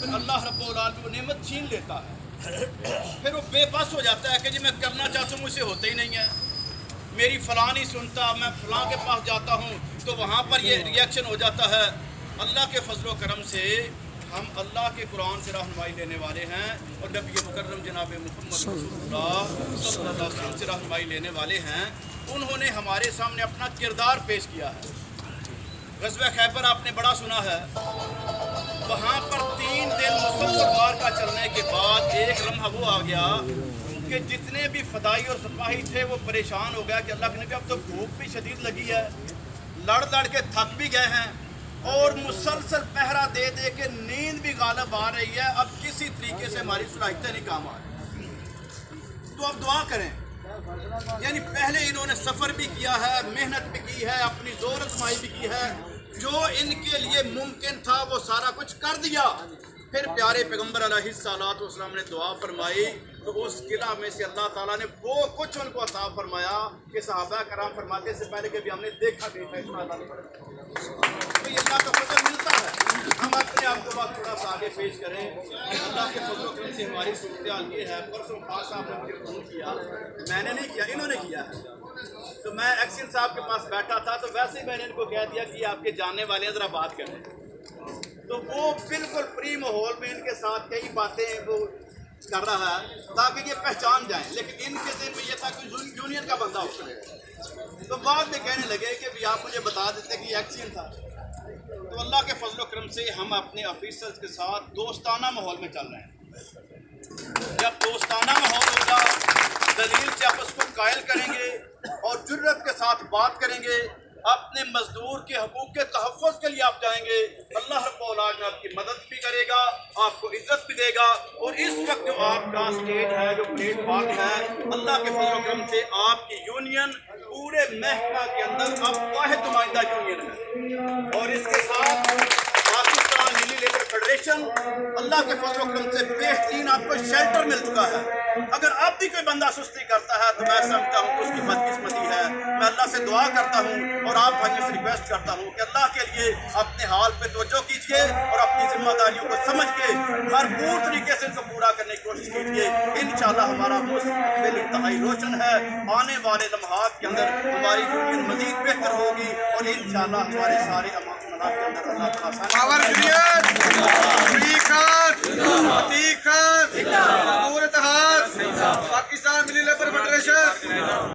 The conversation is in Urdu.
پھر اللہ رب العالمین وہ نعمت چھین لیتا ہے، پھر وہ بے بس ہو جاتا ہے کہ جی میں کرنا چاہتا ہوں مجھ سے ہوتا ہی نہیں ہے، میری فلاں نہیں سنتا، میں فلاں کے پاس جاتا ہوں تو وہاں پر یہ ریئیکشن ہو جاتا ہے۔ اللہ کے فضل و کرم سے ہم اللہ کے قرآن سے رہنمائی لینے والے ہیں اور نبی مکرم جناب محمد رسول اللہ صلی اللہ علیہ وسلم سے رہنمائی لینے والے ہیں۔ انہوں نے ہمارے سامنے اپنا کردار پیش کیا ہے۔ غزوہ خیبر آپ نے بڑا سنا ہے، وہاں پر 3 دن مسلسل وار کا چلنے کے بعد ایک لمحہ وہ آ گیا کہ جتنے بھی فدائی اور سپاہی تھے وہ پریشان ہو گیا کہ اللہ کے نبی اب تو بھوک بھی شدید لگی ہے، لڑ کے تھک بھی گئے ہیں اور مسلسل پہرا دے کے نیند بھی غالب آ رہی ہے، اب کسی طریقے سے ہماری صلاحیتیں نہیں کام آ رہی، تو اب دعا کریں۔ یعنی پہلے انہوں نے سفر بھی کیا ہے، محنت بھی کی ہے، اپنی زور آزمائی بھی کی ہے، جو ان کے لیے ممکن تھا وہ سارا کچھ کر دیا۔ پھر پیارے پیغمبر علیہ الصلوۃ والسلام نے دعا فرمائی تو اس قلعہ میں سے اللہ تعالیٰ نے وہ کچھ ان کو عطا فرمایا کہ صحابہ کرام فرماتے سے پہلے کہ بھی ہم نے دیکھا بھی تھا اتنا اللہ تو یہ اللہ کا فضل ملتا ہے۔ ہم اپنے آپ کو بات تھوڑا سا آگے پیش کریں۔ اللہ کے فضل و کرم سے ہماری صورتحال یہ ہے، پرسوں خان صاحب نے مجھے فون کیا، میں نے نہیں کیا، انہوں نے کیا ہے، تو میں ایکسن صاحب کے پاس بیٹھا تھا تو ویسے ہی میں نے ان کو کہہ دیا کہ آپ کے جاننے والے ہیں ذرا بات کریں، تو وہ بالکل فری ماحول میں ان کے ساتھ کئی باتیں وہ کر رہا ہے تاکہ یہ پہچان جائیں، لیکن ان کے ذہن میں یہ تھا کہ یونین کا بندہ ہو سکے، تو بعد میں کہنے لگے کہ بھی آپ مجھے بتا دیتے کہ یہ ایکسین تھا۔ تو اللہ کے فضل و کرم سے ہم اپنے آفیسرز کے ساتھ دوستانہ ماحول میں چل رہے ہیں۔ جب دوستانہ ماحول ہوگا، دلیل سے آپ اس کو قائل کریں گے اور جرت کے ساتھ بات کریں گے، اپنے مزدور کے حقوق کے تحفظ کے لیے آپ جائیں گے، اللہ رب العالمین آپ کی مدد بھی کرے گا، آپ کو عزت بھی دے گا، اور اس وقت جو آپ کا اسٹیج ہے، جو پلیٹ فارم ہے، اللہ کے فضل و کرم سے آپ کی یونین پورے محکمہ کے اندر اب واحد نمائندہ یونین ہے، اور اس کے ساتھ پاکستان ملی لیبر فیڈریشن اللہ کے فضل و کرم سے بہترین آپ کو شیلٹر مل چکا ہے۔ اگر اب بھی کوئی بندہ سستی کرتا ہے تو میں سمجھتا ہوں کہ اس کی بدقسمتی ہے۔ میں اللہ سے دعا کرتا ہوں اور آپ بھائیوں سے ریکویسٹ کرتا ہوں کہ اللہ کے لیے اپنے حال پہ توجہ کیجیے اور اپنی ذمہ داریوں کو سمجھ کے بھرپور طریقے سے ان کو پورا کرنے کی کوشش کیجیے۔ انشاءاللہ ہمارا مستقبل انتہائی روشن ہے، آنے والے لمحات کے اندر ہماری یونین مزید بہتر ہوگی اور انشاءاللہ ہمارے سارے امانات کے اندر اللہ تعالیٰ پاکستان ملی لیبر فیڈریشن